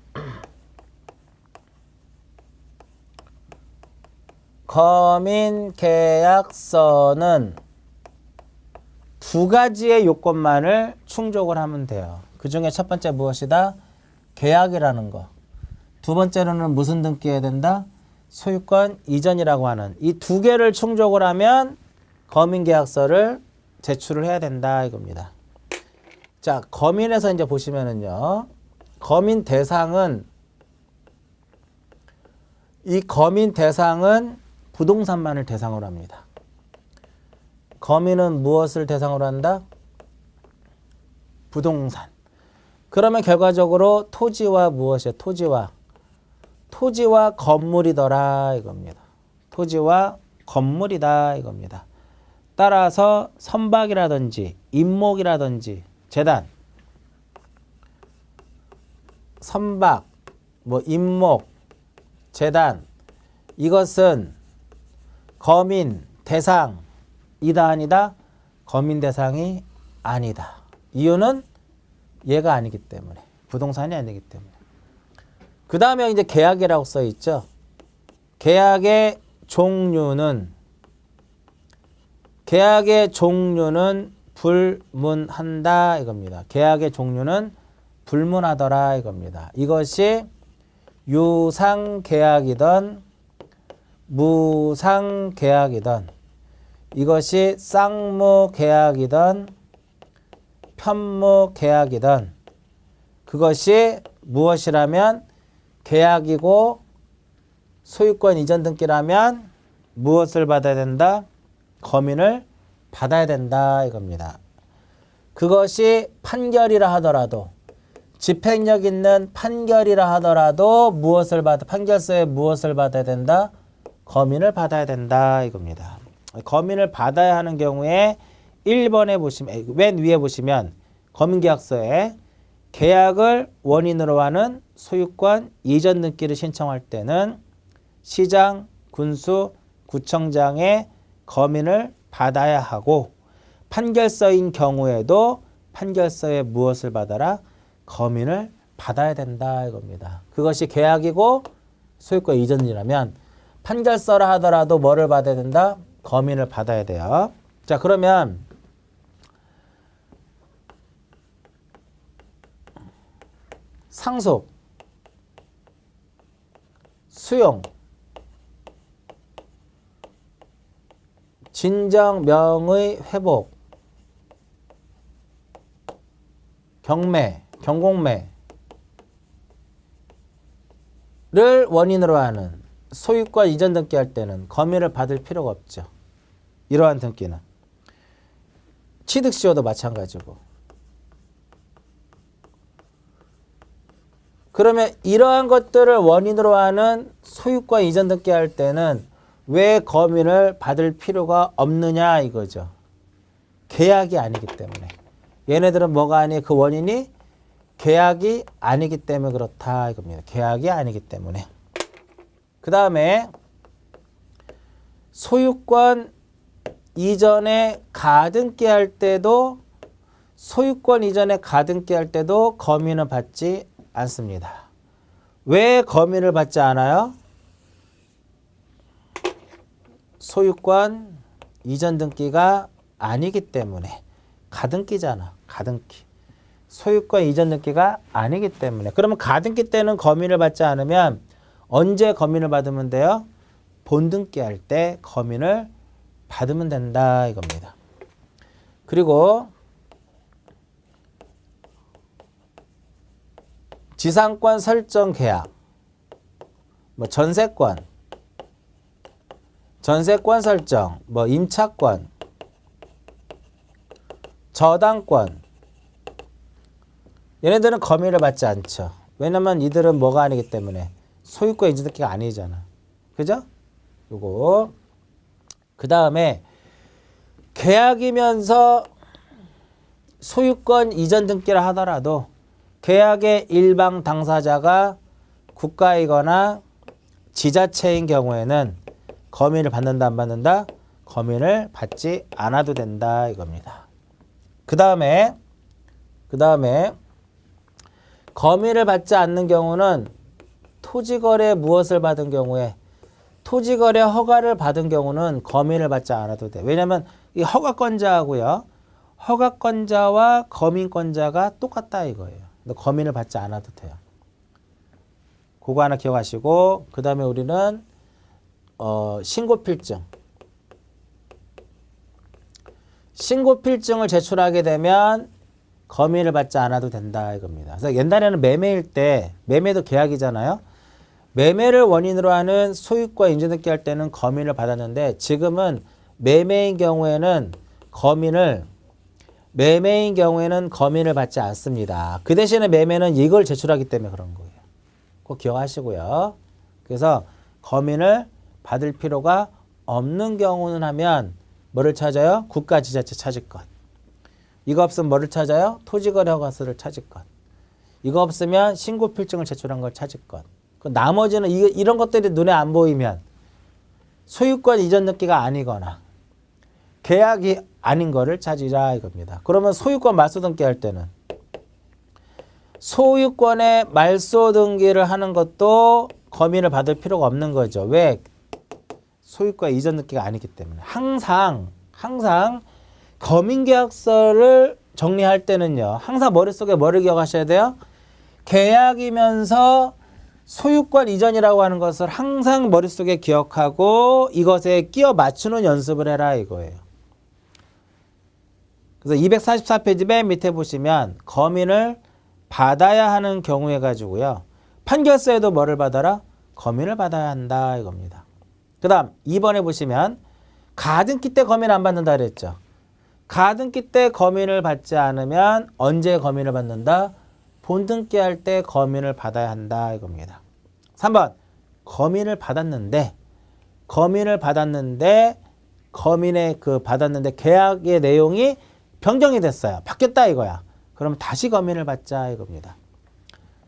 A: 검인계약서는 두 가지의 요건만을 충족을 하면 돼요. 그 중에 첫 번째 무엇이다? 계약이라는 거. 두 번째로는 무슨 등기해야 된다? 소유권 이전이라고 하는 이 두 개를 충족을 하면 검인계약서를 제출을 해야 된다 이겁니다. 자, 검인에서 이제 보시면은요. 검인 대상은 부동산만을 대상으로 합니다. 검인은 무엇을 대상으로 한다? 부동산. 그러면 결과적으로 토지와 무엇이에요? 토지와 건물이더라 이겁니다. 토지와 건물이다 이겁니다. 따라서 선박이라든지 임목이라든지 재단, 선박, 임목, 재단 이것은 검인 대상이다 아니다? 검인 대상이 아니다. 이유는 얘가 아니기 때문에. 부동산이 아니기 때문에. 그 다음에 이제 계약이라고 써 있죠. 계약의 종류는 불문한다 이겁니다. 계약의 종류는 불문하더라 이겁니다. 이것이 유상계약이든 무상계약이든 이것이 쌍무계약이든 편무계약이든 그것이 무엇이라면 계약이고 소유권 이전 등기라면 무엇을 받아야 된다? 검인을 받아야 된다 이겁니다. 그것이 판결이라 하더라도 집행력 있는 판결이라 하더라도 판결서에 무엇을 받아야 된다? 검인을 받아야 된다 이겁니다. 검인을 받아야 하는 경우에 1번에 보시면 맨 위에 보시면 검인계약서에 계약을 원인으로 하는 소유권 이전 등기를 신청할 때는 시장, 군수, 구청장의 검인을 받아야 하고 판결서인 경우에도 판결서에 무엇을 받아라? 검인을 받아야 된다 이겁니다. 그것이 계약이고 소유권 이전이라면 판결서라 하더라도 뭐를 받아야 된다? 검인을 받아야 돼요. 자, 그러면 상속, 수용, 진정명의 회복, 경매, 경공매를 원인으로 하는 소유권 이전 등기할 때는 검인을 받을 필요가 없죠. 이러한 등기는. 취득시효도 마찬가지고. 그러면 이러한 것들을 원인으로 하는 소유권 이전 등기할 때는 왜 검인을 받을 필요가 없느냐 이거죠. 계약이 아니기 때문에. 얘네들은 뭐가 아니에요? 그 원인이 계약이 아니기 때문에 그렇다 이겁니다. 계약이 아니기 때문에. 그 다음에 소유권 이전에 가등기 할 때도 검인을 받지 않습니다. 왜 검인을 받지 않아요? 소유권 이전 등기가 아니기 때문에. 가등기잖아. 가등기. 소유권 이전 등기가 아니기 때문에. 그러면 가등기 때는 검인을 받지 않으면 언제 검인을 받으면 돼요? 본등기 할 때 검인을 받으면 된다 이겁니다. 그리고 지상권 설정 계약, 전세권 설정, 임차권, 저당권 얘네들은 검인을 받지 않죠. 왜냐면 이들은 뭐가 아니기 때문에 소유권 이전 등기가 아니잖아. 그죠? 요거. 그 다음에 계약이면서 소유권 이전 등기를 하더라도 계약의 일방 당사자가 국가이거나 지자체인 경우에는 검인을 받는다 안 받는다? 검인을 받지 않아도 된다 이겁니다. 그 다음에 검인을 받지 않는 경우는 토지거래 무엇을 받은 경우에 토지거래 허가를 받은 경우는 검인을 받지 않아도 돼. 왜냐하면 이 허가권자하고요. 허가권자와 검인권자가 똑같다 이거예요. 근데 검인을 받지 않아도 돼요. 그거 하나 기억하시고 그 다음에 우리는 신고필증. 신고필증을 제출하게 되면 검인을 받지 않아도 된다 이겁니다. 그래서 옛날에는 매매일 때 매매도 계약이잖아요. 매매를 원인으로 하는 소유권 인증 등기 할 때는 검인을 받았는데 지금은 매매인 경우에는 검인을 받지 않습니다. 그 대신에 매매는 이걸 제출하기 때문에 그런 거예요. 꼭 기억하시고요. 그래서 검인을 받을 필요가 없는 경우는 하면 뭐를 찾아요? 국가지자체 찾을 것. 이거 없으면 뭐를 찾아요? 토지거래 허가서를 찾을 것. 이거 없으면 신고필증을 제출한 걸 찾을 것. 그 나머지는 이런 것들이 눈에 안 보이면 소유권 이전 등기가 아니거나 계약이 아닌 거를 찾으라 이겁니다. 그러면 소유권 말소 등기 할 때는 소유권의 말소 등기를 하는 것도 검인을 받을 필요가 없는 거죠. 왜? 소유권 이전 등기가 아니기 때문에. 항상 검인계약서를 정리할 때는요. 항상 머릿속에 뭐를 기억하셔야 돼요? 계약이면서 소유권 이전이라고 하는 것을 항상 머릿속에 기억하고 이것에 끼워 맞추는 연습을 해라 이거예요. 그래서 244페이지 맨 밑에 보시면 검인을 받아야 하는 경우에 가지고요. 판결서에도 뭐를 받아라? 검인을 받아야 한다 이겁니다. 그 다음 2번에 보시면 가등기 때 검인 안 받는다 그랬죠. 가등기 때 검인을 받지 않으면 언제 검인을 받는다? 본등기할 때 검인을 받아야 한다 이겁니다. 3번 검인을 받았는데 검인의 받았는데 계약의 내용이 변경이 됐어요. 바뀌었다 이거야. 그럼 다시 검인을 받자 이겁니다.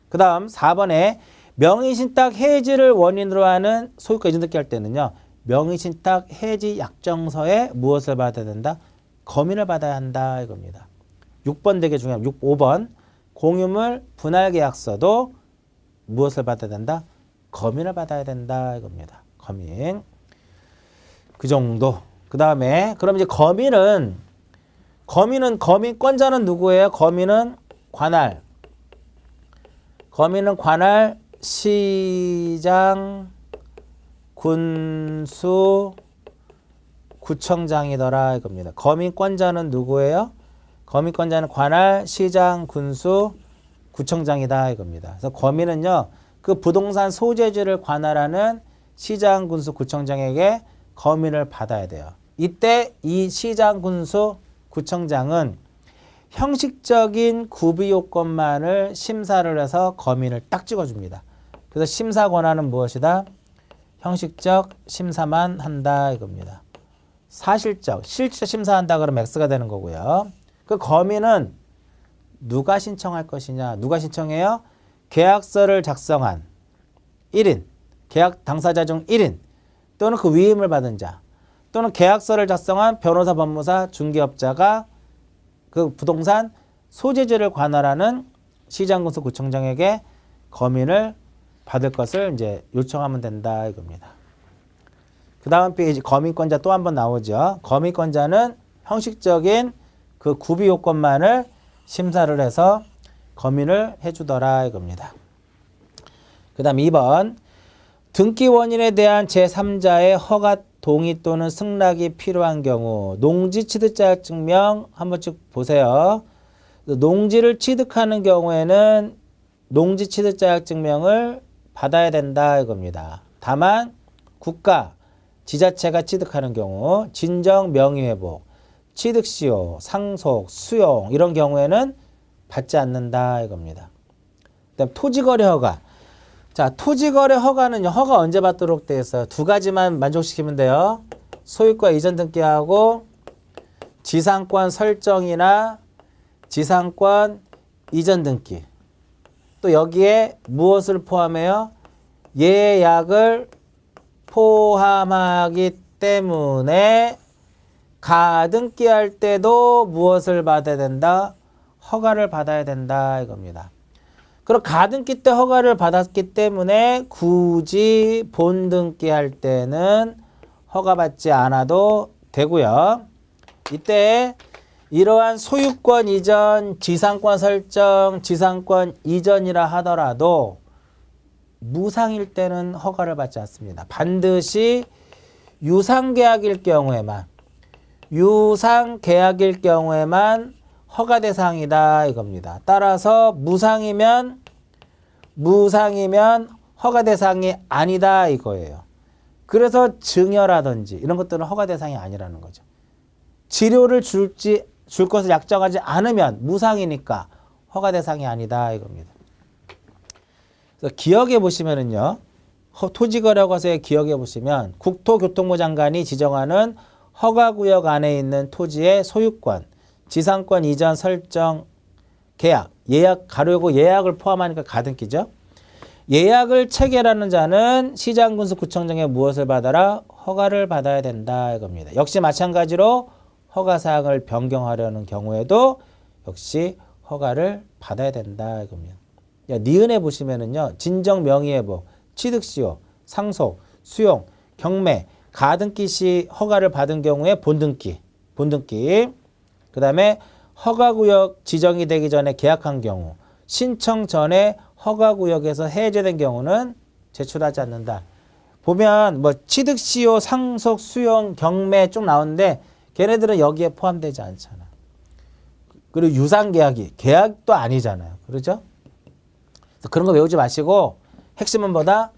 A: 그 다음 4번에 명의신탁 해지를 원인으로 하는 소유권 이전등기 할 때는요. 명의신탁 해지 약정서에 무엇을 받아야 된다? 검인을 받아야 한다 이겁니다. 6번 되게 중요합니다. 5번 공유물 분할계약서도 무엇을 받아야 된다? 검인을 받아야 된다 이겁니다. 검인. 그 정도. 그 다음에 그럼 이제 검인권자는 누구예요? 검인은 관할, 시장, 군수, 구청장이더라 이겁니다. 검인권자는 누구예요? 검인권자는 관할, 시장, 군수, 구청장이다 이겁니다. 그래서 검인은요, 그 부동산 소재지를 관할하는 시장, 군수, 구청장에게 검인을 받아야 돼요. 이때 이 시장, 군수, 구청장은 형식적인 구비 요건만을 심사를 해서 검인을 딱 찍어줍니다. 그래서 심사 권한은 무엇이다? 형식적 심사만 한다 이겁니다. 사실적, 실질적 심사한다 그러면 X가 되는 거고요. 그 검인은 누가 신청할 것이냐? 누가 신청해요? 계약서를 작성한 1인, 계약 당사자 중 1인 또는 그 위임을 받은 자 또는 계약서를 작성한 변호사, 법무사, 중개업자가 그 부동산 소재지를 관할하는 시장군수 구청장에게 검인을 받을 것을 이제 요청하면 된다 이겁니다. 그 다음 페이지 검인권자 또 한 번 나오죠. 검인권자는 형식적인 그 구비 요건만을 심사를 해서 검인을 해주더라 이겁니다. 그 다음 2번 등기 원인에 대한 제3자의 허가, 동의 또는 승낙이 필요한 경우 농지 취득 자격증명 한번 쭉 보세요. 농지를 취득하는 경우에는 농지 취득 자격증명을 받아야 된다 이겁니다. 다만 국가, 지자체가 취득하는 경우 진정 명의회복, 취득시효, 상속, 수용 이런 경우에는 받지 않는다 이겁니다. 그다음 토지거래 허가. 자, 토지거래 허가는요. 허가 언제 받도록 되어 있어요? 두 가지만 만족시키면 돼요. 소유권 이전 등기하고 지상권 설정이나 지상권 이전 등기. 또 여기에 무엇을 포함해요? 예약을 포함하기 때문에 가등기할 때도 무엇을 받아야 된다? 허가를 받아야 된다 이겁니다. 그럼 가등기 때 허가를 받았기 때문에 굳이 본등기할 때는 허가받지 않아도 되고요. 이때 이러한 소유권 이전, 지상권 설정, 지상권 이전이라 하더라도 무상일 때는 허가를 받지 않습니다. 반드시 유상계약일 경우에만 허가 대상이다 이겁니다. 따라서 무상이면 허가 대상이 아니다 이거예요. 그래서 증여라든지 이런 것들은 허가 대상이 아니라는 거죠. 치료를 줄 것을 약정하지 않으면 무상이니까 허가 대상이 아니다 이겁니다. 그래서 기억해 보시면은요. 토지거래허가서에 기억해 보시면 국토교통부 장관이 지정하는 허가구역 안에 있는 토지의 소유권, 지상권 이전 설정, 계약, 예약 가로고 예약을 포함하니까 가등기죠. 예약을 체결하는 자는 시장군수구청장에 무엇을 받아라? 허가를 받아야 된다 이겁니다. 역시 마찬가지로 허가사항을 변경하려는 경우에도 역시 허가를 받아야 된다 이겁니다. 니은에 보시면은요. 진정 명의회복, 취득시효, 상속, 수용, 경매, 가등기 시 허가를 받은 경우에 본등기. 그 다음에 허가구역 지정이 되기 전에 계약한 경우, 신청 전에 허가구역에서 해제된 경우는 제출하지 않는다. 보면 뭐 취득시효, 상속, 수용, 경매 쭉 나오는데 걔네들은 여기에 포함되지 않잖아. 그리고 유상계약이 계약도 아니잖아요. 그렇죠? 그런 거 외우지 마시고 핵심은 뭐다?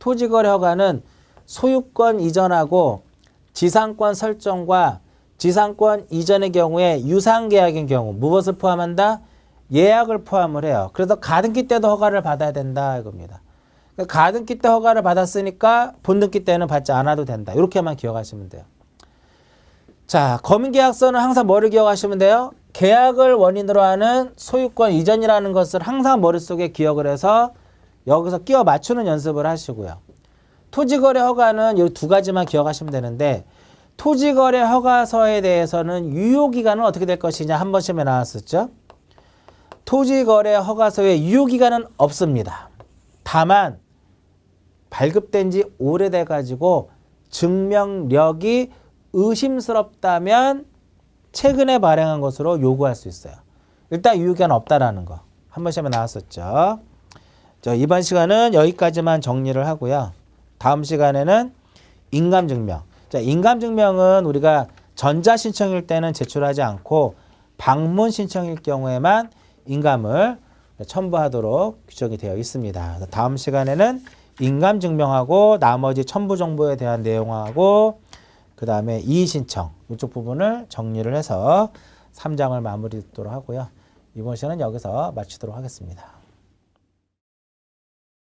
A: 토지거래 허가는 소유권 이전하고 지상권 설정과 지상권 이전의 경우에 유상계약인 경우 무엇을 포함한다? 예약을 포함을 해요. 그래서 가등기 때도 허가를 받아야 된다 이겁니다. 그러니까 가등기 때 허가를 받았으니까 본등기 때는 받지 않아도 된다. 이렇게만 기억하시면 돼요. 자, 검인계약서는 항상 뭐를 기억하시면 돼요? 계약을 원인으로 하는 소유권 이전이라는 것을 항상 머릿속에 기억을 해서 여기서 끼워 맞추는 연습을 하시고요. 토지거래 허가는 이 두 가지만 기억하시면 되는데 토지거래 허가서에 대해서는 유효기간은 어떻게 될 것이냐 한 번 시험에 나왔었죠. 토지거래 허가서에 유효기간은 없습니다. 다만 발급된 지 오래돼 가지고 증명력이 의심스럽다면 최근에 발행한 것으로 요구할 수 있어요. 일단 유효기간 없다라는 거. 한 번 시험에 나왔었죠. 자, 이번 시간은 여기까지만 정리를 하고요. 다음 시간에는 인감증명. 자, 인감증명은 우리가 전자신청일 때는 제출하지 않고 방문신청일 경우에만 인감을 첨부하도록 규정이 되어 있습니다. 다음 시간에는 인감증명하고 나머지 첨부 정보에 대한 내용하고 그 다음에 이의신청 이쪽 부분을 정리를 해서 3장을 마무리 짓도록 하고요. 이번 시간은 여기서 마치도록 하겠습니다.